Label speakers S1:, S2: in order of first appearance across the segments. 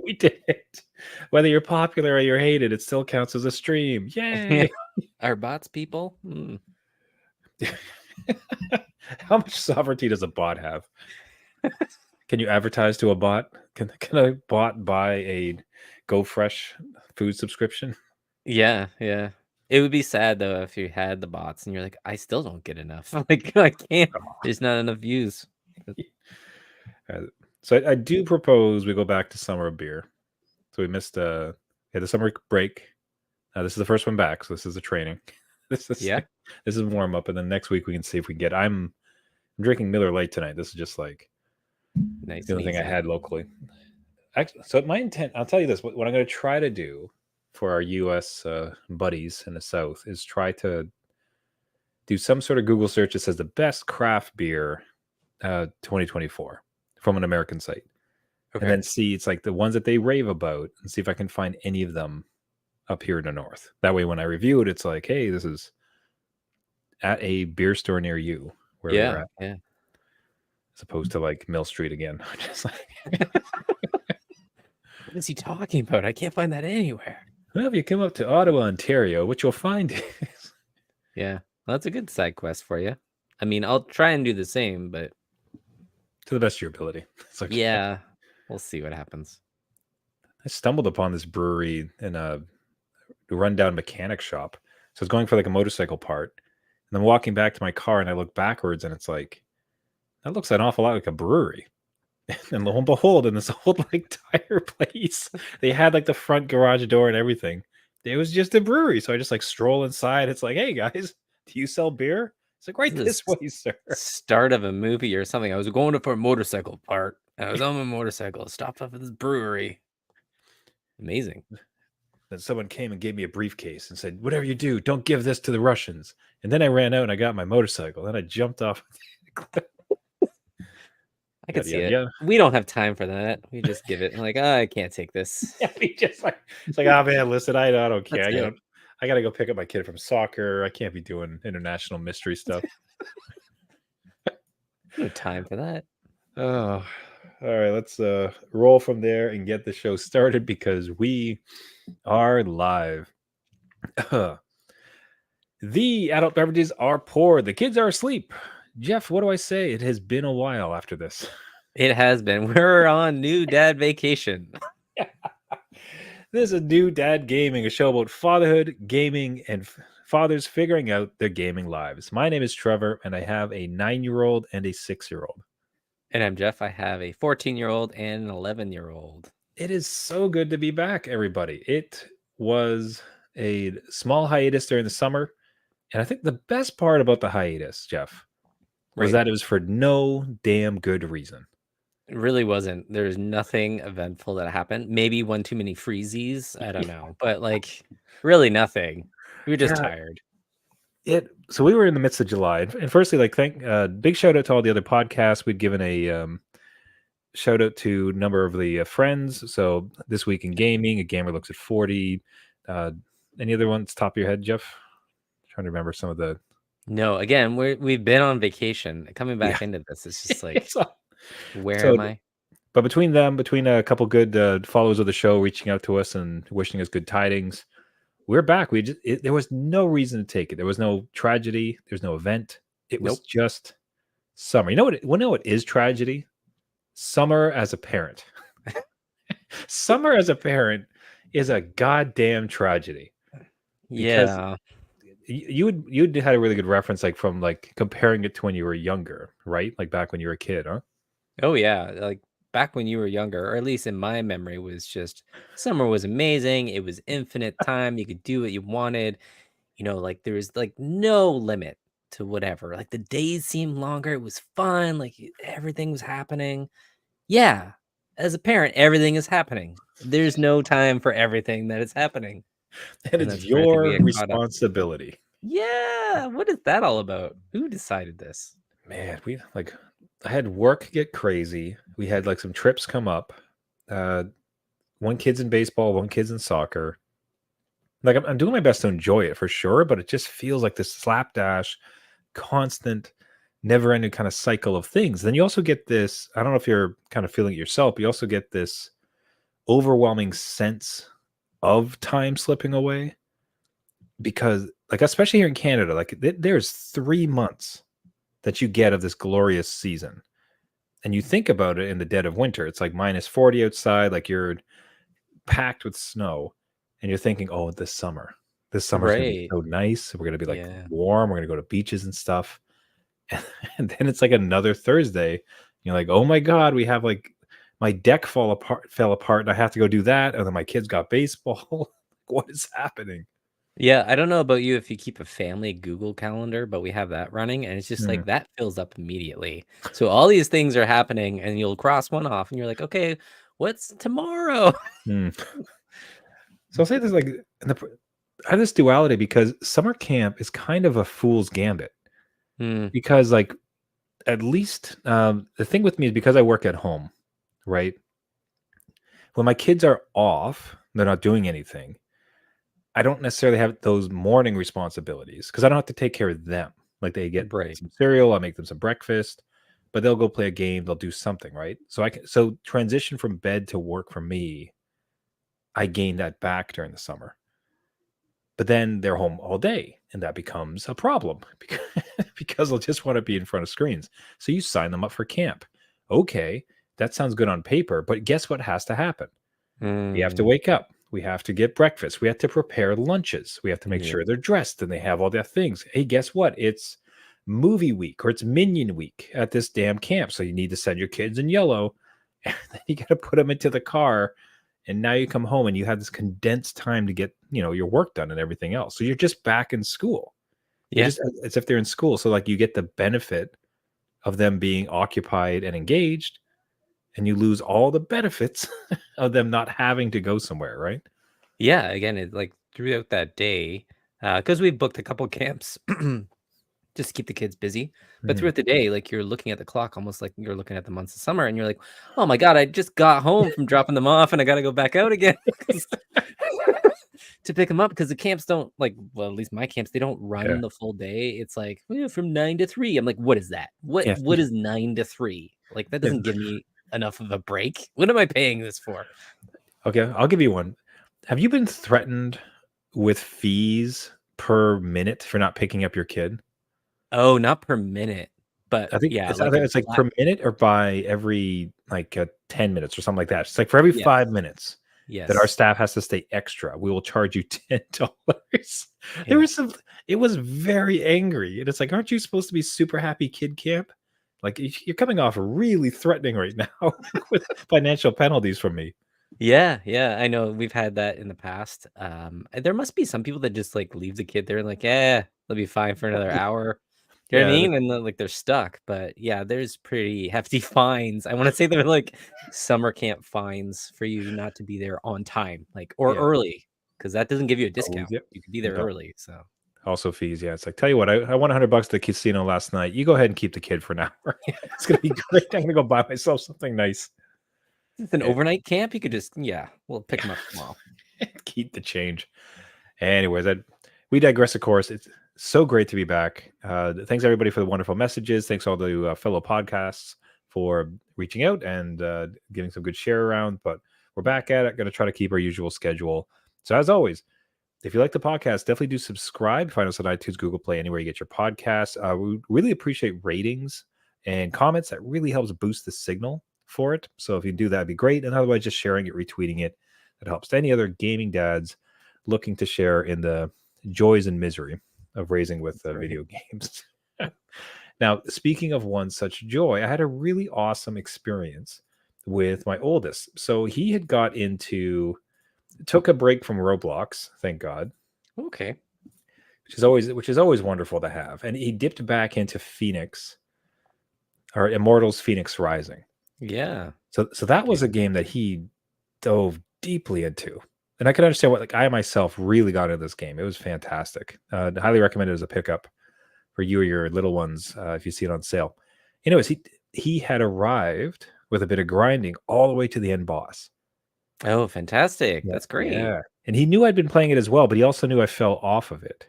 S1: We did it. Whether you're popular or you're hated, it still counts as a stream. Yay!
S2: Are bots people?
S1: How much sovereignty does a bot have? Can you advertise to a bot? Can a bot buy a GoFresh food subscription?
S2: Yeah. It would be sad though if you had the bots and you're like, I still don't get enough. Like I can't. There's not enough views.
S1: So I do propose we go back to summer beer. So we missed the summer break. This is the first one back, so this is a training. This is warm up, and then next week we can see if we can get. I'm drinking Miller Lite tonight. This is just like
S2: nice.
S1: The only thing I had locally. Actually, so my intent, I'll tell you this: what I'm going to try to do for our U.S. Buddies in the South is try to do some sort of Google search that says the best craft beer 2024 from an American site. Okay. And then see it's like the ones that they rave about and see if I can find any of them up here in the north. That way when I review it, it's like, hey, this is at a beer store near you where we're at.
S2: Yeah.
S1: As opposed to like Mill Street again. Just like
S2: what is he talking about? I can't find that anywhere.
S1: Well, if you come up to Ottawa, Ontario, what you'll find is
S2: yeah. Well, that's a good side quest for you. I mean, I'll try and do the same, but
S1: to the best of your ability.
S2: It's okay. Yeah, we'll see what happens.
S1: I stumbled upon this brewery in a rundown mechanic shop. So I was going for like a motorcycle part, and I'm walking back to my car, and I look backwards, and it's like, that looks an awful lot like a brewery. And lo and behold, in this old like tire place, they had like the front garage door and everything. It was just a brewery. So I just like stroll inside. It's like, hey guys, do you sell beer? It's like right this way, sir.
S2: Start of a movie or something. I was going for a motorcycle part. I was on my motorcycle, stopped off at this brewery. Amazing.
S1: Then someone came and gave me a briefcase and said, whatever you do, don't give this to the Russians. And then I ran out and I got my motorcycle. Then I jumped off.
S2: I can see it. Yeah. We don't have time for that. We just give it like, oh, I can't take this.
S1: Yeah, we just like it's like, oh man, listen, I don't care. You know, I gotta go pick up my kid from soccer. I can't be doing international mystery stuff.
S2: No time for that.
S1: Oh, all right. Let's roll from there and get the show started because we are live. The adult beverages are poured. The kids are asleep. Jeff, what do I say? It has been a while after this.
S2: It has been. We're on New Dad Vacation.
S1: This is New Dad Gaming, a show about fatherhood, gaming, and fathers figuring out their gaming lives. My name is Trevor, and I have a 9-year-old and a 6-year-old.
S2: And I'm Jeff. I have a 14-year-old and an 11-year-old.
S1: It is so good to be back, everybody. It was a small hiatus during the summer. And I think the best part about the hiatus, Jeff, was that it was for no damn good reason.
S2: It really wasn't. There's nothing eventful that happened. Maybe one too many freezies. I don't know. But like really nothing. We were just tired.
S1: So we were in the midst of July. And firstly, like big shout out to all the other podcasts. We'd given a shout out to a number of the friends. So This Week in Gaming, A Gamer Looks at 40. Any other ones top of your head, Jeff? Trying to remember some of the.
S2: No, again, we've been on vacation. Coming back into this, it's just like, where am I?
S1: But between a couple good followers of the show reaching out to us and wishing us good tidings, we're back. There was no reason to take it. There was no tragedy. There's no event. It was just summer. You know what is tragedy? Summer as a parent. Summer as a parent is a goddamn tragedy.
S2: Yeah.
S1: You had a really good reference, like from like comparing it to when you were younger, right? Like back when you were a kid, huh?
S2: Oh yeah, like back when you were younger, or at least in my memory, was just summer was amazing. It was infinite time. You could do what you wanted. You know, like there was like no limit to whatever. Like the days seemed longer. It was fun. Like everything was happening. Yeah, as a parent, everything is happening. There's no time for everything that is happening.
S1: And it's your responsibility.
S2: Yeah. What is that all about? Who decided this?
S1: Man, I had work get crazy. We had like some trips come up. One kid's in baseball, one kid's in soccer. Like I'm doing my best to enjoy it for sure, but it just feels like this slapdash, constant, never-ending kind of cycle of things. Then you also get this, I don't know if you're kind of feeling it yourself, but you also get this overwhelming sense of time slipping away, because like especially here in Canada, like there's 3 months that you get of this glorious season. And you think about it in the dead of winter, it's like -40 outside, like you're packed with snow, and you're thinking, "Oh, this summer's gonna be
S2: Right.
S1: so nice. We're gonna be like
S2: Yeah.
S1: warm. We're gonna go to beaches and stuff." And then it's like another Thursday. You're like, "Oh my god, we have like my deck fell apart, and I have to go do that." And then my kids got baseball. What is happening?
S2: Yeah, I don't know about you if you keep a family Google Calendar, but we have that running, and it's just
S1: Hmm,
S2: like that fills up immediately. So all these things are happening, and you'll cross one off, and you're like, okay, what's tomorrow?
S1: hmm. So I'll say this like I have this duality because summer camp is kind of a fool's gambit,
S2: Hmm,
S1: because like at least the thing with me is because I work at home, right? When my kids are off, they're not doing anything. I don't necessarily have those morning responsibilities because I don't have to take care of them. Like they get
S2: right.
S1: some cereal, I'll make them some breakfast, but they'll go play a game, they'll do something, right? So transition from bed to work for me, I gain that back during the summer. But then they're home all day, and that becomes a problem because they'll just want to be in front of screens. So you sign them up for camp. Okay, that sounds good on paper, but guess what has to happen? We have to
S2: Hmm,
S1: wake up. We have to get breakfast. We have to prepare lunches. We have to make
S2: yeah.
S1: sure they're dressed and they have all their things. Hey, guess what? It's movie week or it's minion week at this damn camp. So you need to send your kids in yellow. And then you got to put them into the car. And now you come home and you have this condensed time to get, your work done and everything else. So you're just back in school. You're
S2: Yeah.
S1: just as if they're in school. So like you get the benefit of them being occupied and engaged, and you lose all the benefits of them not having to go somewhere, right?
S2: Yeah. Again, it like throughout that day, because we booked a couple camps just to keep the kids busy. But
S1: Mhm.
S2: throughout the day, like you're looking at the clock almost like you're looking at the months of summer, and you're like, oh my God, I just got home from dropping them off and I got to go back out again 'cause- to pick them up because the camps don't like, well, at least my camps, they don't
S1: Yeah.
S2: run the full day. It's like from 9 to 3. I'm like, what is that? What
S1: Yeah.
S2: what is 9 to 3? Like that doesn't give me enough of a break. What am I paying this for?
S1: Okay, I'll give you one. Have you been threatened with fees per minute for not picking up your kid?
S2: Oh, not per minute, but
S1: I think
S2: yeah,
S1: it's
S2: like
S1: either
S2: a
S1: it's like
S2: flat.
S1: per minute or by every, like, 10 minutes or something like that. It's like for every
S2: Yes,
S1: 5 minutes that our
S2: yes,
S1: staff has to stay extra, we will charge you $10. There
S2: yeah.
S1: was some It was very angry, and it's like, "Aren't you supposed to be super happy kid camp?" Like, you're coming off really threatening right now with financial penalties from me.
S2: Yeah, yeah, I know we've had that in the past. And there must be some people that just like leave the kid there and like, yeah, they'll be fine for another hour. You know what I
S1: Yeah,
S2: mean? And then like they're stuck. But yeah, there's pretty hefty fines. I want to say they're like summer camp fines for you not to be there on time, like or
S1: yeah.
S2: early, because that doesn't give you a
S1: Oh,
S2: discount.
S1: yep.
S2: You can be there
S1: No.
S2: early. So
S1: Also fees, yeah. It's like, tell you what, I won $100 at the casino last night. You go ahead and keep the kid for an hour. It's gonna be great. I'm gonna go buy myself something nice.
S2: it's an
S1: Eh,
S2: overnight camp. You could just yeah, we'll pick
S1: yeah,
S2: them up tomorrow.
S1: keep the change. Anyways, we digress. Of course, it's so great to be back. Thanks everybody for the wonderful messages. Thanks all the fellow podcasts for reaching out and giving some good share around. But we're back at it. Going to try to keep our usual schedule. So as always, if you like the podcast, definitely do subscribe. Find us on iTunes, Google Play, anywhere you get your podcasts. We really appreciate ratings and comments. That really helps boost the signal for it. So if you do that, it'd be great. And otherwise, just sharing it, retweeting it. That helps to any other gaming dads looking to share in the joys and misery of raising with
S2: That's right.
S1: video games. Now, speaking of one such joy, I had a really awesome experience with my oldest. So he had got into took a break from Roblox, thank God,
S2: Okay.
S1: which is always wonderful to have. And he dipped back into Phoenix or Immortals Phoenix Rising.
S2: Yeah.
S1: So that was
S2: Okay.
S1: a game that he dove deeply into. And I can understand what like I myself really got into this game. It was fantastic. Highly recommend it as a pickup for you or your little ones if you see it on sale. Anyways, he had arrived with a bit of grinding all the way to the end boss.
S2: Oh, fantastic.
S1: Yeah,
S2: That's great.
S1: yeah. And he knew I'd been playing it as well, but he also knew I fell off of it.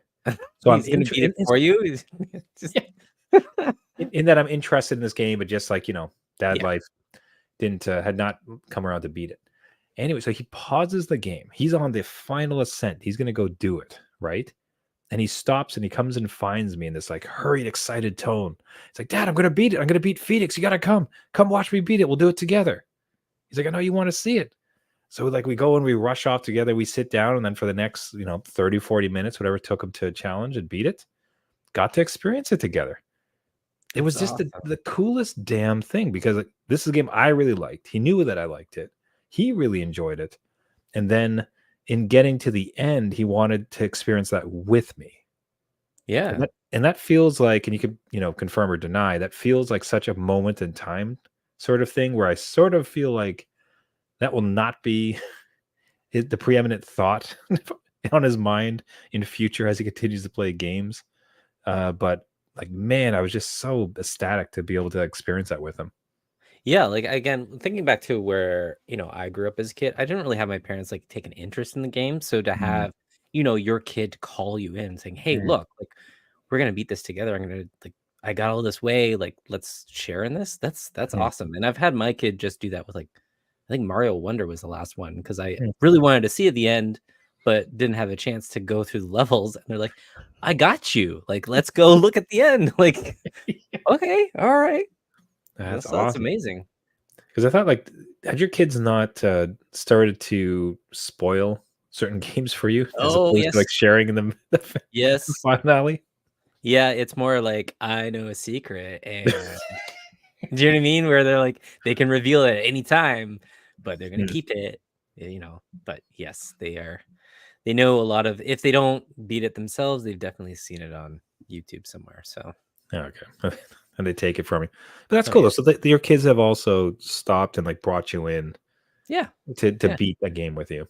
S1: So I'm
S2: He's gonna beat it
S1: in,
S2: for you? He's just
S1: yeah, in that I'm interested in this game, but just like dad
S2: yeah.
S1: life didn't had not come around to beat it. Anyway, so he pauses the game. He's on the final ascent. He's gonna go do it, right? And he stops and he comes and finds me in this like hurried, excited tone. It's like, Dad, I'm gonna beat it. I'm gonna beat Phoenix. You gotta come. Come watch me beat it. We'll do it together. He's like, I know you want to see it. So like we go and we rush off together. We sit down, and then for the next, 30, 40 minutes, whatever it took him to challenge and beat it, got to experience it together. It was
S2: That's
S1: just the,
S2: awesome.
S1: the coolest damn thing because this is a game I really liked. He knew that I liked it. He really enjoyed it. And then in getting to the end, he wanted to experience that with me. And
S2: Yeah.
S1: that feels like, and you could, confirm or deny, that feels like such a moment in time sort of thing where I sort of feel like that will not be the preeminent thought on his mind in future as he continues to play games. But like, man, I was just so ecstatic to be able to experience that with him.
S2: Yeah, like, again, thinking back to where, I grew up as a kid, I didn't really have my parents, like, take an interest in the game, so to
S1: Mm,
S2: have, your kid call you in saying, "Hey,
S1: mm,
S2: look, like, we're gonna beat this together. I'm gonna like, I got all this way, like, let's share in this." That's
S1: mm,
S2: awesome, and I've had my kid just do that with, like, I think Mario Wonder was the last one because I
S1: mm.
S2: really wanted to see at the end, but didn't have a chance to go through the levels, and they're like, "I got you, like, let's go look at the end." Like, "Okay, alright."
S1: That's
S2: That's
S1: awesome.
S2: amazing.
S1: Because I thought, like, had your kids not started to spoil certain games for you as
S2: Oh,
S1: opposed to
S2: yes.
S1: like sharing in the
S2: Yes.
S1: finale?
S2: Yeah, it's more like, I know a secret, and do you know what I mean? Where they're like, they can reveal it at any time, but they're gonna
S1: Mm.
S2: keep it, but yes, they know a lot of if they don't beat it themselves, they've definitely seen it on YouTube somewhere, so
S1: Yeah, okay. And they take it from you. But that's
S2: oh,
S1: cool
S2: yeah.
S1: though. So your kids have also stopped and like brought you in
S2: Yeah,
S1: to
S2: yeah,
S1: beat a game with you.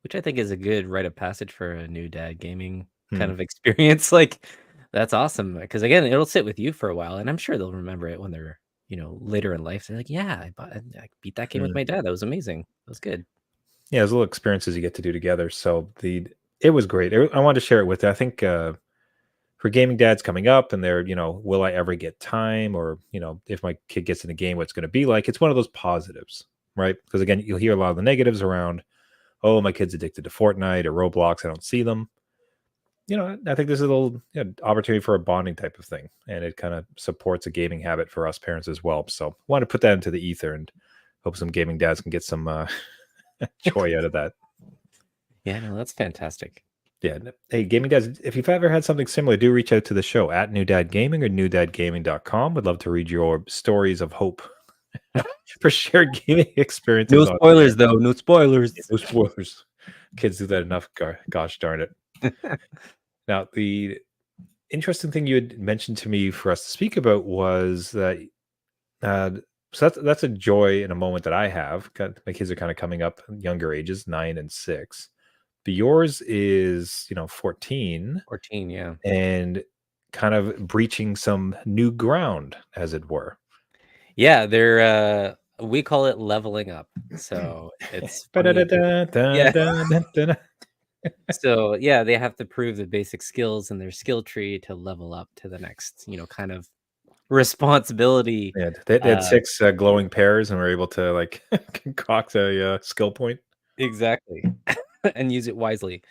S2: which I think is a good rite of passage for a new dad gaming kind
S1: Hmm.
S2: of experience, like, that's awesome, because again, it'll sit with you for a while, and I'm sure they'll remember it when they're, later in life, they're like, "Yeah, I beat that game with
S1: Hmm.
S2: my dad, that was amazing. That was good."
S1: Yeah, there's little experiences you get to do together. So it was great. I wanted to share it with you. I think for gaming dads coming up and they're, will I ever get time, or, if my kid gets in the game, what's going to be like? It's one of those positives, right? Because again, you'll hear a lot of the negatives around, oh, my kid's addicted to Fortnite or Roblox. I don't see them. I think this is a little opportunity for a bonding type of thing, and it kind of supports a gaming habit for us parents as well. So, want to put that into the ether and hope some gaming dads can get some joy out of that.
S2: Yeah, no, that's fantastic.
S1: Yeah. Hey, gaming dads, if you've ever had something similar, do reach out to the show at New Dad Gaming or newdadgaming.com. Would love to read your stories of hope for shared gaming
S2: No
S1: experiences on here.
S2: spoilers, though, no
S1: Yeah,
S2: spoilers.
S1: no spoilers. Kids do that enough. Gosh darn it. Now, the interesting thing you had mentioned to me for us to speak about was that uh, so that's a joy in a moment that I have. My kids are kind of coming up younger ages, 9 and 6. But yours is, 14
S2: 14, yeah.
S1: and kind of breaching some new ground, as it were.
S2: Yeah, we call it leveling up. So, it's funny 'cause yeah.
S1: Ba-da-da-da-da-da-da-da.
S2: So, yeah, they have to prove the basic skills in their skill tree to level up to the next, kind of responsibility,
S1: Yeah, they had
S2: uh
S1: 6 glowing pears and were able to like concoct a skill point.
S2: exactly, and use it wisely.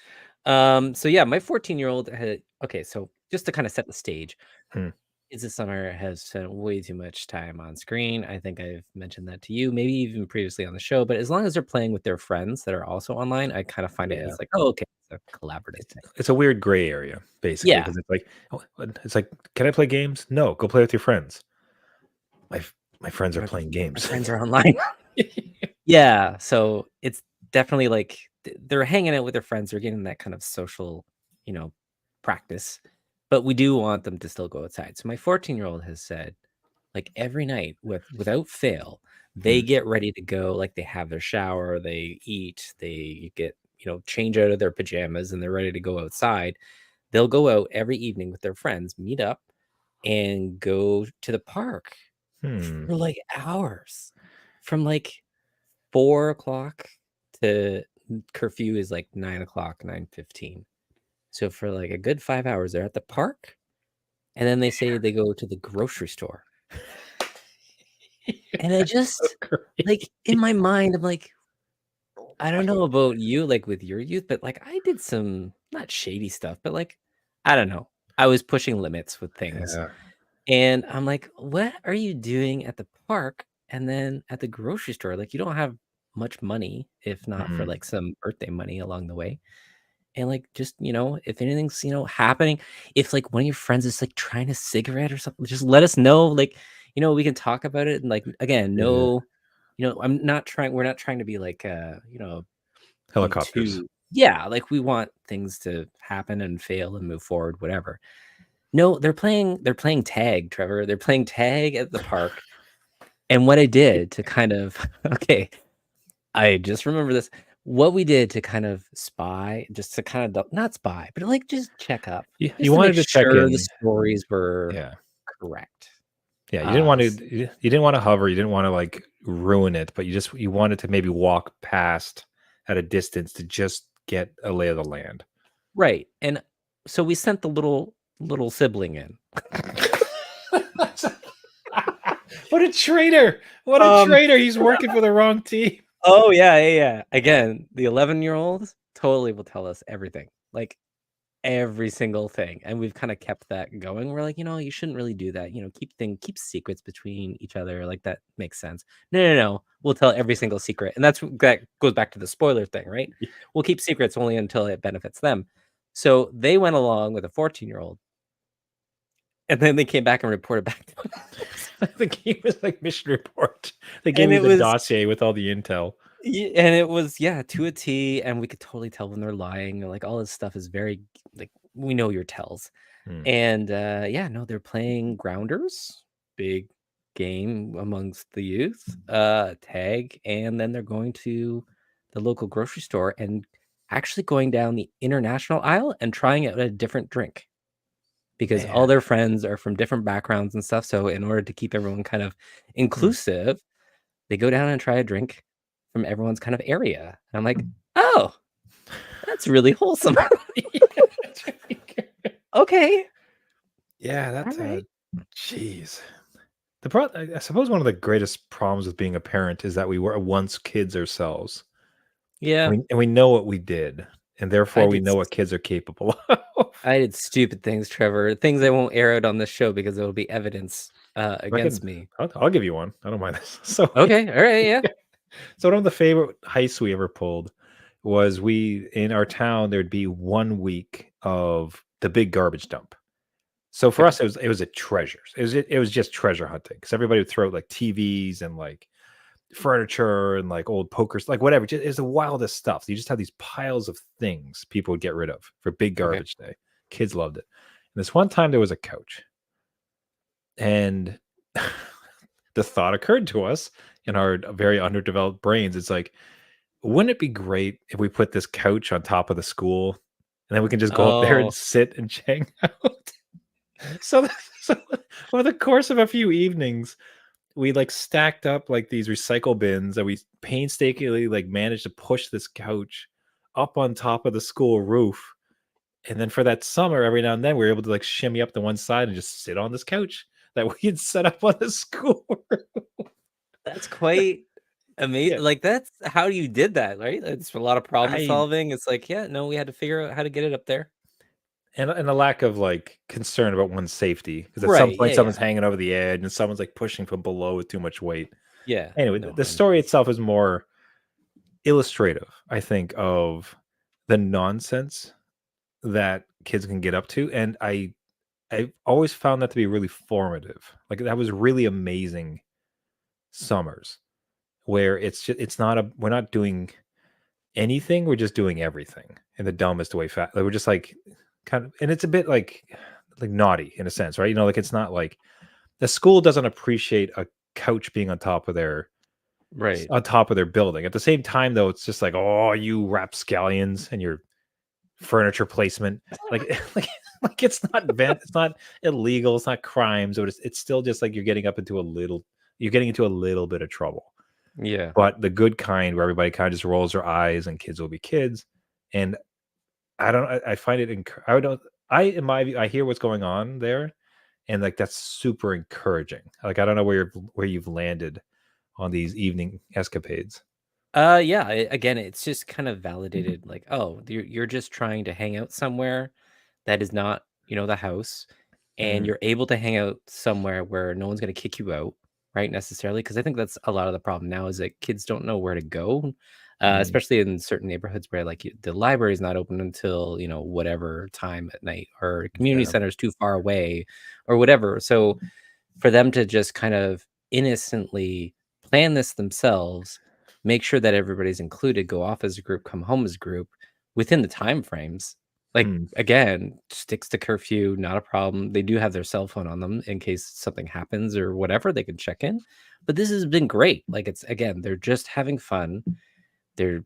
S2: So yeah, my 14-year-old had okay, so just to kinda set the stage,
S1: Hmm.
S2: kids this summer has spent way too much time on screen. I think I've mentioned that to you, maybe even previously on the show, but as long as they're playing with their friends that are also online, I kind of find it
S1: Yeah.
S2: as like, "Oh, okay, it's a collaborative thing."
S1: It's a weird gray area, basically,
S2: Yeah,
S1: because it's like, it's like, "Can I play games?" "No, go play with your friends." "My f my friends are
S2: my
S1: playing
S2: my
S1: games."
S2: friends are online. Yeah, so it's definitely like they're hanging out with their friends, they're getting that kind of social, you know, practice, but we do want them to still go outside. So my 14-year-old has said, like, every night without fail, they
S1: Hmm.
S2: get ready to go, like, they have their shower, they eat, they get, change out of their pajamas, and they're ready to go outside. They'll go out every evening with their friends, meet up, and go to the park
S1: Hmm.
S2: for, like, hours. From, like, 4 o'clock to curfew is, like, 9 o'clock, 9:15. So for, like, a good 5 hours, they're at the park, and then they say they go to the grocery store. And I
S1: That's so
S2: just like, in
S1: crazy.
S2: my mind, I'm like, I don't know about you, like with your youth, but like I did some not shady stuff, but like I don't know. I was pushing limits with things.
S1: Yeah.
S2: And I'm like, what are you doing at the park and then at the grocery store? Like, you don't have much money, if not for
S1: Mm.
S2: like some birthday money along the way. And like, just, if anything's, happening, if like one of your friends is like trying a cigarette or something, just let us know. Like, we can talk about it. And like, again,
S1: Yeah.
S2: no, we're not trying to be like, be
S1: Helicopters.
S2: too, yeah, like we want things to happen and fail and move forward, whatever. No, they're playing tag, Trevor. They're playing tag at the park. And what I did to kind of okay, I just remember this. What we did to kind of spy, just to kind of not spy, but like just check up,
S1: You
S2: just to make
S1: wanted to check
S2: sure the
S1: in.
S2: stories were
S1: Yeah.
S2: correct.
S1: Yeah, you didn't want to
S2: S
S1: you didn't want to hover, you didn't want to like ruin it, but you wanted to maybe walk past at a distance to just get a lay of the land.
S2: Right. And so we sent the little sibling in.
S1: What a traitor! What a
S2: Um
S1: traitor! He's working for the wrong team.
S2: Oh, yeah, yeah, yeah. Again, the 11-year-old totally will tell us everything. Like every single thing, and we've kinda kept that going. We're like, "You shouldn't really do that, keep secrets between each other, like, that makes sense." No, no, no, we'll tell every single secret, and that goes back to the spoiler thing, right? We'll keep secrets only until it benefits them. So, they went along with a 14-year-old, and then they came back and reported back to us,
S1: The game was like mission report. They gave
S2: and
S1: me
S2: it
S1: the
S2: was
S1: dossier with all the intel.
S2: and it was, yeah, to a T, and we could totally tell when they're lying, and, like, all this stuff is very like, we know your tells.
S1: Hmm.
S2: And, yeah, no, they're playing Grounders, big game amongst the youth, tag, and then they're going to the local grocery store and actually going down the international aisle and trying out a different drink because all
S1: Man.
S2: their friends are from different backgrounds and stuff, so in order to keep everyone kind of
S1: Hmm.
S2: inclusive, they go down and try a drink from everyone's kind of area. And I'm like, "Oh, that's really wholesome." Okay,
S1: Yeah, that's
S2: alright.
S1: jeez. I suppose one of the greatest problems with being a parent is that we were once kids ourselves.
S2: Yeah,
S1: And we know what we did, and
S2: I
S1: therefore we
S2: did
S1: know what kids are capable of.
S2: I did stupid things, Trevor. Things I won't air out on this show because it'll be evidence,
S1: I can
S2: against me.
S1: I'll give you one. I don't mind this. So
S2: Okay, alright, yeah.
S1: so one of the favorite heists we ever pulled was we in our town, there'd be 1 week of the big garbage dump. So for
S2: Okay.
S1: us, it was a treasures. It was just treasure hunting because everybody would throw like TVs and like furniture and like old pokers, like whatever. It's the wildest stuff. You just have these piles of things people would get rid of for big
S2: Okay.
S1: garbage day. Kids loved it. And this one time there was a couch, and the thought occurred to us in our very underdeveloped brains. It's like, wouldn't it be great if we put this couch on top of the school, and then we can just go up there and
S2: Oh,
S1: sit and hang out? So, so over the course of a few evenings, we like stacked up like these recycle bins, and we painstakingly like managed to push this couch up on top of the school roof. And then for that summer, every now and then, we were able to like shimmy up to one side and just sit on this couch that we had set up on the school roof.
S2: that's quite
S1: Yeah,
S2: amazing. Like, that's how you did that, right? It's a lot of problem
S1: I
S2: solving. It's like, yeah, no, we had to figure out how to get it up there.
S1: and a lack of like concern about one's safety because at some
S2: Right,
S1: point
S2: yeah, yeah.
S1: someone's hanging over the edge and someone's like pushing from below with too much weight.
S2: Yeah,
S1: Anyway,
S2: no,
S1: the story itself is more illustrative, I think, of the nonsense that kids can get up to, and I've always found that to be really formative. Like that was really amazing summers where it's not a we're not doing anything, we're just doing everything in the dumbest way. Like we're just like kind of, and it's a bit like naughty in a sense, right? Like it's not like the school doesn't appreciate a couch being
S2: right.
S1: on top of their building. At the same time, though, it's just like, oh, you rapscallions and your furniture placement, like, like it's not illegal, it's not crimes, but it's still just like you're getting into a little bit of trouble.
S2: Yeah.
S1: But the good kind, where everybody kind of just rolls their eyes and kids will be kids, and I find it. I don't. I in my view, I hear what's going on there, and like that's super encouraging. Like I don't know where you've landed on these evening escapades.
S2: Yeah, again, it's just kind of validated like, oh, you're just trying to hang out somewhere that is not, the house, and
S1: Mhm,
S2: you're able to hang out somewhere where no one's going to kick you out, right? Necessarily, because I think that's a lot of the problem now is that kids don't know where to go,
S1: mhm.
S2: especially in certain neighborhoods where like the library is not open until whatever time at night, or community
S1: Yeah.
S2: center is too far away, or whatever. So for them to just kind of innocently plan this themselves, make sure that everybody's included, go off as a group, come home as a group within the time frames. Like
S1: Mm,
S2: again, sticks to curfew, not a problem. They do have their cell phone on them in case something happens or whatever, they can check in. But this has been great. Like it's again, they're just having fun. They're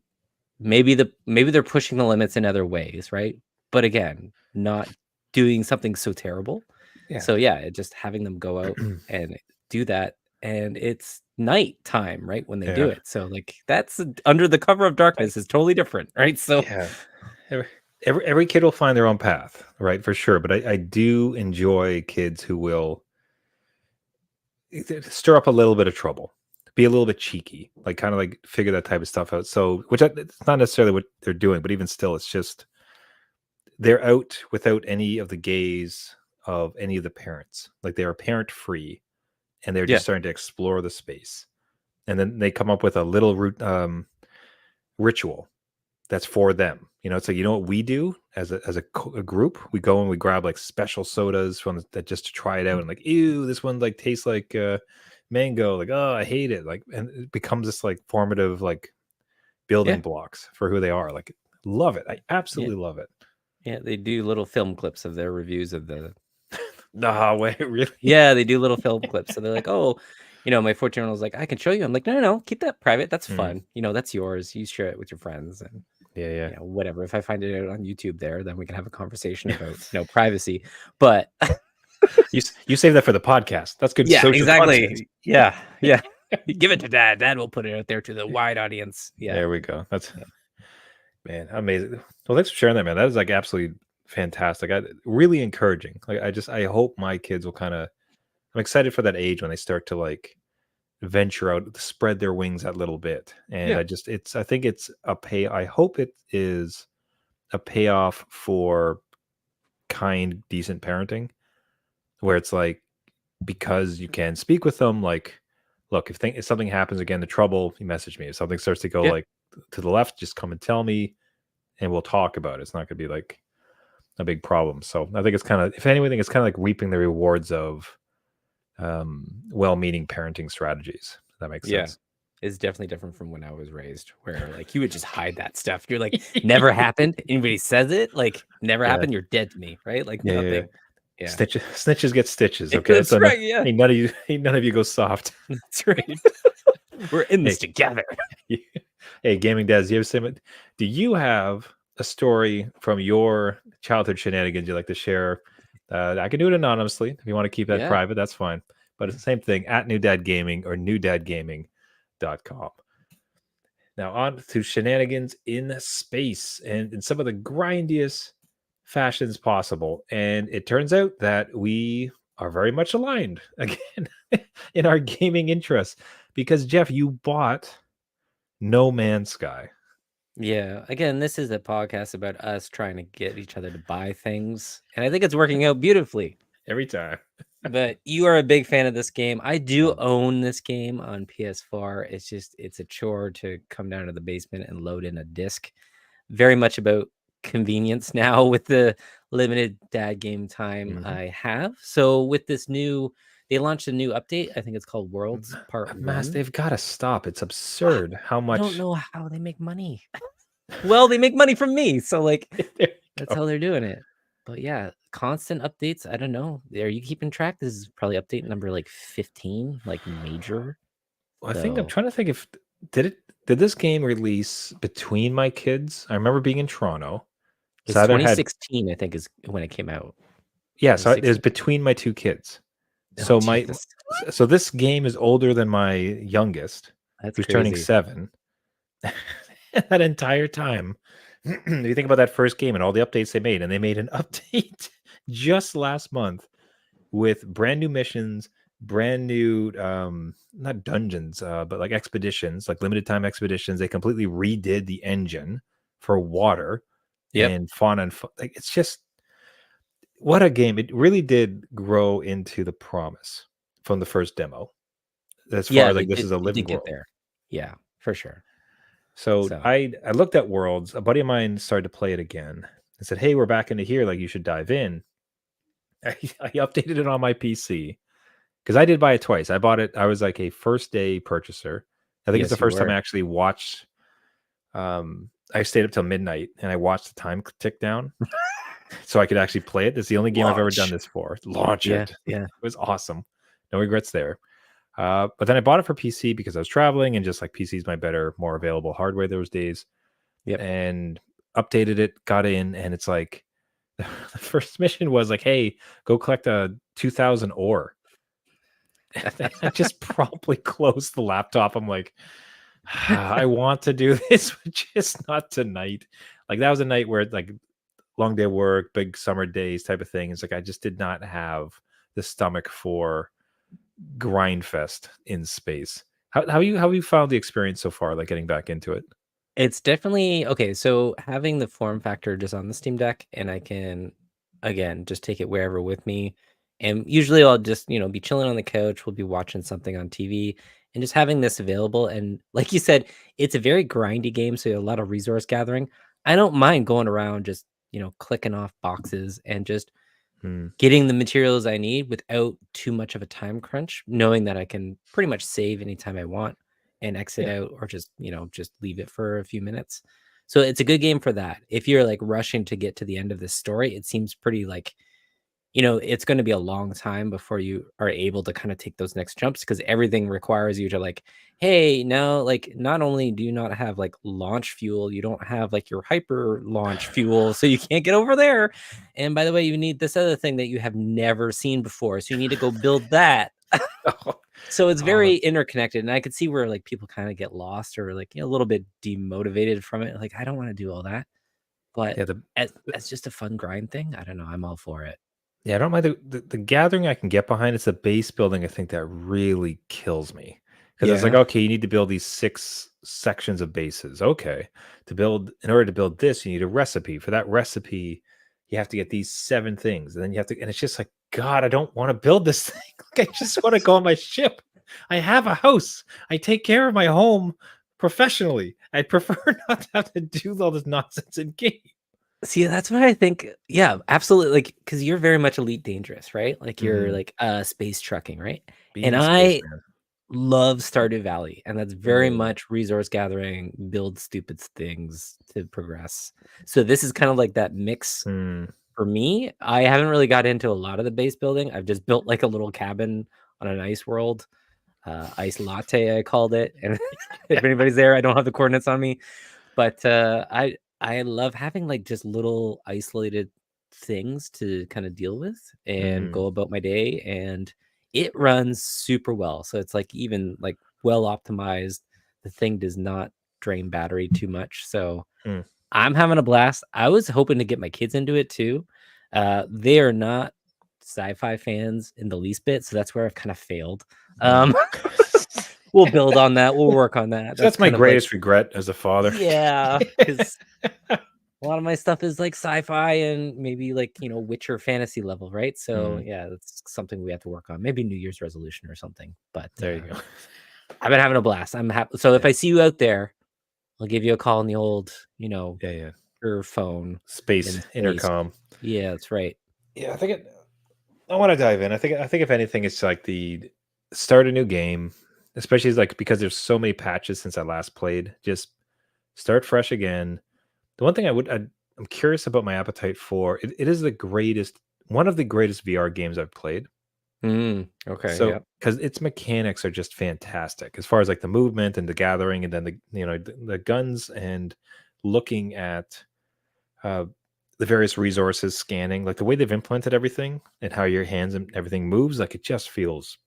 S2: maybe they're pushing the limits in other ways, right? But again, not doing something so terrible.
S1: yeah.
S2: So yeah, just having them go out and do that, and it's nighttime, right, when they do
S1: Yeah.
S2: it. So like that's under the cover of
S1: I
S2: darkness is totally different, right? So
S1: yeah. Every every kid will find their own path, right, for sure, but I do enjoy kids who will stir up a little bit of trouble, be a little bit cheeky, like, kinda, like, figure that type of stuff out, so which it's not necessarily what they're doing, but even still, it's just they're out without any of the gaze of any of the parents, like, they are parent free, and they're
S2: yeah,
S1: just starting to explore the space, and then they come up with a little ritual that's for them. It's like, you know what we do as a group? We go and we grab like special sodas from that just to try it out, and like, ew, this one like tastes like mango. Like, oh, I hate it. Like, and it becomes this like formative like
S2: yeah,
S1: building blocks for who they are. Like, love it. I
S2: yeah,
S1: absolutely love it.
S2: yeah. They do little film clips of their reviews of the.
S1: Nah, wait, really?
S2: Yeah, they do little film clips. So they're like, "Oh, my 14-year-old was like, I can show you." I'm like, "No, no, no, keep that private. That's
S1: Mm,
S2: fun. That's yours. You share it with your friends and
S1: yeah, yeah.
S2: whatever. If I find it out on YouTube there, then we can have a conversation about, privacy." But
S1: You save that for the podcast. That's good
S2: yeah,
S1: social content.
S2: exactly. Yeah, yeah. Give it to dad. Dad will put it out there to the wide audience. Yeah.
S1: There we go. That's
S2: Yeah.
S1: Man, amazing. Well, thanks for sharing that, man. That is like absolutely fantastic. Really encouraging. Like, I hope my kids will kind of. I'm excited for that age when they start to like venture out, spread their wings that little bit. And
S2: Yeah.
S1: I think it's a pay. I hope it is a payoff for kind, decent parenting, where it's like because you can speak with them. Like, look, if something happens again, the trouble, you message me. If something starts to go
S2: Yeah.
S1: like to the left, just come and tell me, and we'll talk about it. It's not going to be like a big problem. So I think it's kind of, if anything, it's kind of like reaping the rewards of well-meaning parenting strategies. If that makes
S2: Yeah.
S1: sense.
S2: It's definitely different from when I was raised, where like you would just hide that stuff. You're like, never happened. Anybody says it, like never
S1: Yeah,
S2: happened, you're dead to me, right? Like
S1: yeah, yeah, yeah.
S2: nothing. Yeah.
S1: Snitches get stitches. Okay,
S2: That's
S1: so no,
S2: right. Yeah.
S1: ain't none of you go soft.
S2: That's right. We're in this
S1: Hey,
S2: together.
S1: hey, gaming dads, do you have a story from your childhood shenanigans you'd like to share? I can do it anonymously if you want to keep that
S2: Yeah.
S1: private. That's fine. But it's the same thing at New Dad Gaming or newdadgaming.com. Now on to shenanigans in space and in some of the grindiest fashions possible. And it turns out that we are very much aligned again in our gaming interests because Jeff, you bought No Man's Sky.
S2: Yeah. Again, this is a podcast about us trying to get each other to buy things. And I think it's working out beautifully.
S1: Every time.
S2: But you are a big fan of this game. I do own this game on PS4. It's a chore to come down to the basement and load in a disc. Very much about convenience now with the limited dad game time
S1: Mhm.
S2: I have. So with this they launched a new update. I think it's called Worlds Part
S1: Mass,
S2: 1.
S1: they've got to stop. It's
S2: Ah,
S1: absurd how
S2: I don't
S1: much.
S2: know how they make money. Well, they make money from me. So like
S1: There you
S2: that's
S1: go.
S2: how they're doing it. But yeah, constant updates. I don't know. Are you keeping track? This is probably update number like 15, like major.
S1: Well, I think I'm
S2: So
S1: trying to think if did this game release between my kids? I remember being in Toronto.
S2: it's
S1: So either had
S2: 2016, I think, is when it came out.
S1: Yeah, so it was
S2: 2016.
S1: between my two kids.
S2: Oh,
S1: So
S2: Jesus.
S1: so this game is older than my youngest,
S2: That's
S1: who's turning
S2: crazy.
S1: 7. That entire time, you think about that first game and all the updates they made, and they made an update just last month with brand new missions, brand new, not dungeons, but like expeditions, like limited time expeditions. They completely redid the engine for water
S2: Yep.
S1: and fauna and like it's just what a game. It really did grow into the promise from the first demo as far
S2: Yeah,
S1: as like this is a
S2: they did
S1: living
S2: get
S1: world.
S2: there. Yeah, for sure.
S1: So
S2: So,
S1: I looked at Worlds. A buddy of mine started to play it again and said, "Hey, we're back into here. Like you should dive in." I updated it on my PC because I did buy it twice. I bought it. I was like a first day purchaser. I think it's the
S2: yes, you
S1: first time I
S2: were.
S1: actually watched. I stayed up till midnight and I watched the time tick down so I could actually play it. It's the only game I've ever done
S2: Launch.
S1: this for. Launch
S2: Yeah,
S1: it. It
S2: yeah.
S1: was awesome. No regrets there. But then I bought it for PC because I was traveling and just like PC is my better, more available hardware those days.
S2: Yep.
S1: And updated it, got in, and it's like the first mission was like, "Hey, go collect a 2,000 ore." And I just promptly closed the laptop. I'm like, I want to do this, but just not tonight. Like that was a night where like long day of work, big summer days type of thing. It's like I just did not have the stomach for grind fest in space. How have you found the experience so far? Like getting back into it?
S2: It's definitely okay, so having the form factor just on the Steam Deck, and I can, again, just take it wherever with me, and usually I'll just, be chilling on the couch, we'll be watching something on TV, and just having this available, and like you said, it's a very grindy game, so a lot of resource gathering. I don't mind going around just, clicking off boxes and just
S1: Hmm.
S2: getting the materials I need without too much of a time crunch, knowing that I can pretty much save anytime I want and exit
S1: Yeah.
S2: out or just leave it for a few minutes. So it's a good game for that. If you're like rushing to get to the end of this story, it seems pretty like it's going to be a long time before you are able to kind of take those next jumps because everything requires you to like, hey, now, like, not only do you not have like launch fuel, you don't have like your hyper launch fuel, so you can't get over there. And by the way, you need this other thing that you have never seen before. So you need to go build that. So it's
S1: Oh,
S2: very interconnected. And I could see where like people kind of get lost or like a little bit demotivated from it. Like, I don't want to do all that. But
S1: yeah.
S2: as just a fun grind thing, I don't know. I'm all for it.
S1: Yeah, I don't mind the gathering I can get behind. It's the base building I think that really kills me. Because it's like,
S2: Yeah.
S1: okay, you need to build these 6 sections of bases. Okay. In order to build this, you need a recipe. For that recipe, you have to get these 7 things. And then you have to, and it's just like, God, I don't want to build this thing. Like, I just want to go on my ship. I have a house. I take care of my home professionally. I'd prefer not to have to do all this nonsense in game.
S2: See, that's what I think. Yeah, absolutely. Like, because you're very much Elite Dangerous, right? Like you're
S1: Mhm.
S2: like space trucking, right? And
S1: Being a
S2: I
S1: spaceman.
S2: love Stardew Valley, and that's very
S1: Oh.
S2: much resource gathering, build stupid things to progress. So this is kind of like that mix
S1: Hmm.
S2: for me. I haven't really got into a lot of the base building. I've just built like a little cabin on an ice world, ice latte, I called it. And if anybody's there, I don't have the coordinates on me. But, I love having, like, just little isolated things to kinda deal with and
S1: Mhm.
S2: go about my day, and it runs super well. So it's, like, even, like, well optimized. The thing does not drain battery too much, so
S1: Hmm.
S2: I'm having a blast. I was hoping to get my kids into it too. They are not sci-fi fans in the least bit, so that's where I've kinda failed.
S1: Mm.
S2: Um, we'll build on that, we'll work on that.
S1: So
S2: That's
S1: that's my
S2: kind of like
S1: greatest regret as a father.
S2: yeah, because a lot of my stuff is like sci-fi and maybe like, Witcher fantasy level, right? So
S1: Mm,
S2: yeah, that's something we have to work on. Maybe New Year's resolution or something. But
S1: there you go.
S2: I've been having a blast. I'm happy. So if
S1: Yeah,
S2: I see you out there, I'll give you a call on the old,
S1: yeah, yeah.
S2: your phone
S1: Space
S2: in space.
S1: intercom.
S2: Yeah, that's right.
S1: Yeah, I want to dive in. I think if anything, it's like the start a new game, especially like because there's so many patches since I last played. Just start fresh again. The one thing I'm curious about my appetite for it is one of the greatest VR games I've played.
S2: Okay.
S1: So,
S2: Yep.
S1: because its mechanics are just fantastic as far as like the movement and the gathering, and then the guns and looking at uh, the various resources, scanning, like the way they've implemented everything and how your hands and everything moves, like it just feels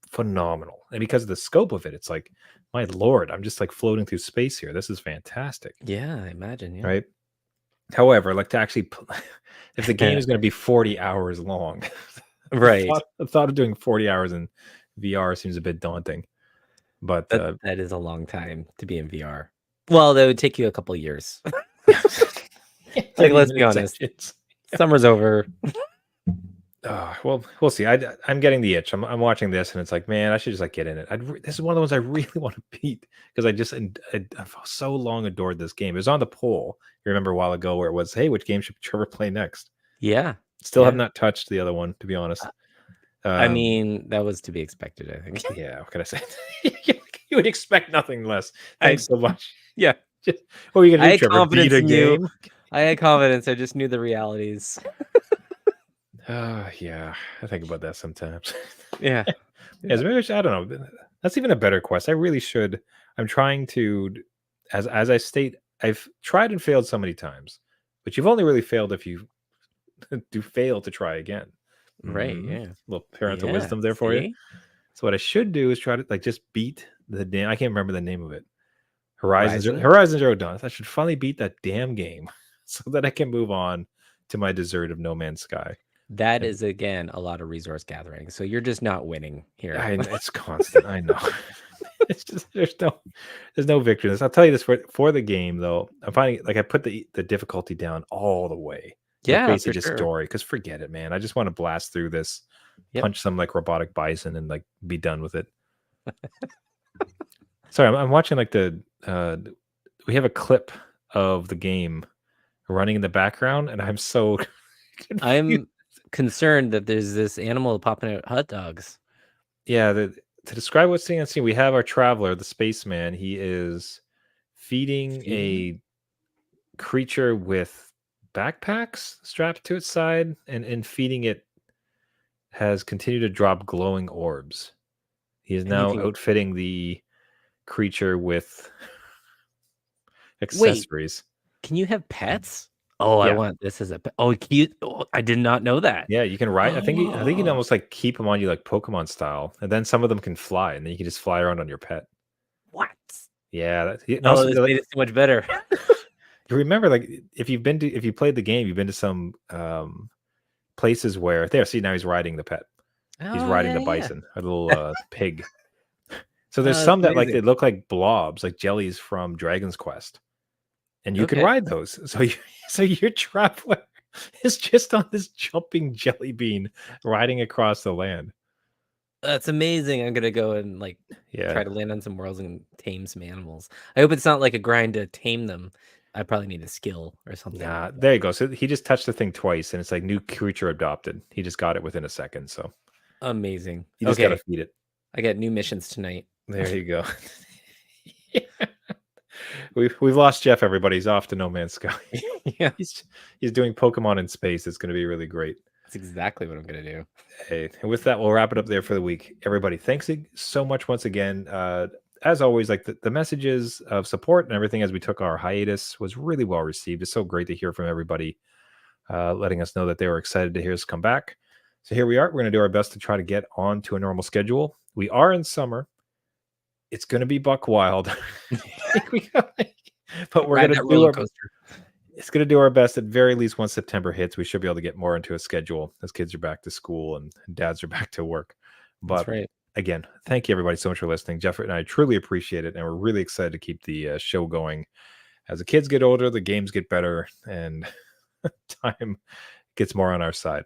S1: phenomenal. And because of the scope of it, it's like, my lord, I'm just like floating through space here. This is fantastic,
S2: Yeah, I imagine.
S1: right? However, like to actually, if the game
S2: Yeah.
S1: is going to be 40 hours long,
S2: Right.
S1: the thought of doing 40 hours in VR seems a bit daunting. But
S2: That is a long time to be in VR. Well, that would take you a couple years. Like, let's be honest. Summer's over.
S1: Well, we'll see. I'm getting the itch. I'm watching this, and it's like, man, I should just like get in it. This is one of the ones I really want to beat because I've so long adored this game. It was on the poll. You remember a while ago where it was, hey, which game should Trevor play next?
S2: Yeah.
S1: Still have not touched the other one, to be honest.
S2: I mean, that was to be expected, I think.
S1: Yeah, what can I say? You would expect nothing less. Thanks so much.
S2: Yeah.
S1: What are you gonna do, Trevor? Beat a game?
S2: I had confidence. I just knew the realities.
S1: Yeah, I think about that sometimes.
S2: Yeah.
S1: As maybe I don't know. That's even a better quest. I really should. I'm trying to, as I state, I've tried and failed so many times, but you've only really failed if you do fail to try again.
S2: Right. Yeah.
S1: Little parental wisdom there for you. So what I should do is try to like just beat the damn. I can't remember the name of it. Horizon Zero Dawn. I should finally beat that damn game so that I can move on to my dessert of No Man's Sky.
S2: That is again a lot of resource gathering. So you're just not winning here.
S1: It's constant. I know. It's just there's no victory in this. I'll tell you this for the game though. I'm finding like I put the difficulty down all the way.
S2: Yeah,
S1: basically just story. Because forget it, man. I just want to blast through this, punch some like robotic bison, and like be done with it. Sorry, I'm watching like we have a clip of the game running in the background, and I'm so confused.
S2: I'm concerned that there's this animal popping out hot dogs.
S1: Yeah, to describe what's seeing on scene, we have our traveler, the spaceman. He is feeding a creature with backpacks strapped to its side, and in feeding it has continued to drop glowing orbs. He is now outfitting the creature with accessories.
S2: Wait, can you have pets? Oh, yeah. I want this as a pet. Oh, I did not know that.
S1: Yeah, you can ride. I think you can almost like keep them on you like Pokemon style, and then some of them can fly, and then you can just fly around on your pet.
S2: What?
S1: Yeah.
S2: This made it so much better.
S1: You remember, like, if you played the game, you've been to some places where now he's riding the pet. He's riding the bison, a little pig. So there's some that like they look like blobs, like jellies from Dragon's Quest, and you can ride those. So your traveler is just on this jumping jelly bean riding across the land.
S2: That's amazing. I'm gonna go and like try to land on some worlds and tame some animals. I hope it's not like a grind to tame them. I probably need a skill or something.
S1: Yeah, there you go. So he just touched the thing twice, and it's like new creature adopted. He just got it within a second. So
S2: amazing.
S1: You just gotta feed it.
S2: I got new missions tonight.
S1: There you go. We've lost Jeff. Everybody's off to No Man's Sky.
S2: Yeah,
S1: he's doing Pokemon in space. It's going to be really great.
S2: That's exactly what I'm going to do.
S1: Hey, and with that, we'll wrap it up there for the week. Everybody, thanks so much once again. As always, like the messages of support and everything as we took our hiatus was really well received. It's so great to hear from everybody, letting us know that they were excited to hear us come back. So here we are. We're going to do our best to try to get on to a normal schedule. We are in summer. It's going to be buck wild. But we're going to do our coaster. It's going to do our best. At very least, once September hits, we should be able to get more into a schedule as kids are back to school and dads are back to work. But
S2: that's right.
S1: Again, thank you everybody so much for listening. Jeff and I truly appreciate it, and we're really excited to keep the show going. As the kids get older, the games get better, and time gets more on our side.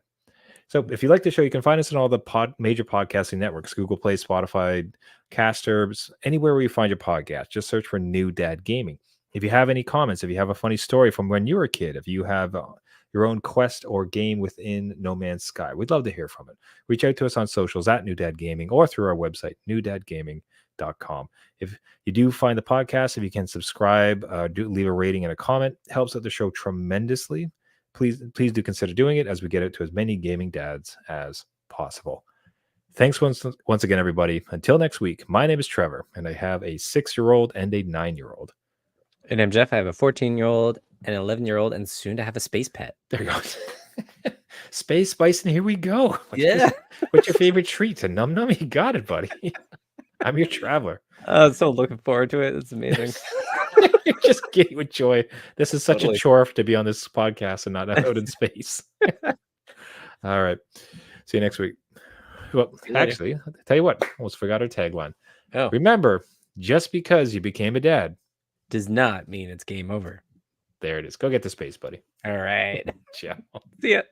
S1: So if you like the show, you can find us on all the major podcasting networks: Google Play, Spotify, Caster, anywhere where you find your podcast. Just search for New Dad Gaming. If you have any comments, if you have a funny story from when you were a kid, if you have your own quest or game within No Man's Sky, we'd love to hear from it. Reach out to us on socials at New Dad Gaming or through our website, newdadgaming.com. If you do find the podcast, if you can subscribe, do leave a rating and a comment, helps out the show tremendously. Please do consider doing it as we get it to as many gaming dads as possible. Thanks once again, everybody. Until next week, my name is Trevor, and I have a 6-year-old and a 9-year-old.
S2: And I'm Jeff. I have a 14-year-old, an 11-year-old, and soon to have a space pet.
S1: There you go. Space bison, here we go. What's your favorite treat? A num num? You got it, buddy. I'm your traveler.
S2: I'm so looking forward to it. It's amazing.
S1: You're just giddy with joy. This is such a chore to be on this podcast and not out in space. All right. See you next week. Well,
S2: See you later.
S1: actually, I'll tell you what, almost forgot our tagline.
S2: Oh,
S1: Remember, just because you became a dad,
S2: does not mean it's game over.
S1: there it is. Go get the space, buddy.
S2: All right.
S1: Ciao.
S2: See ya.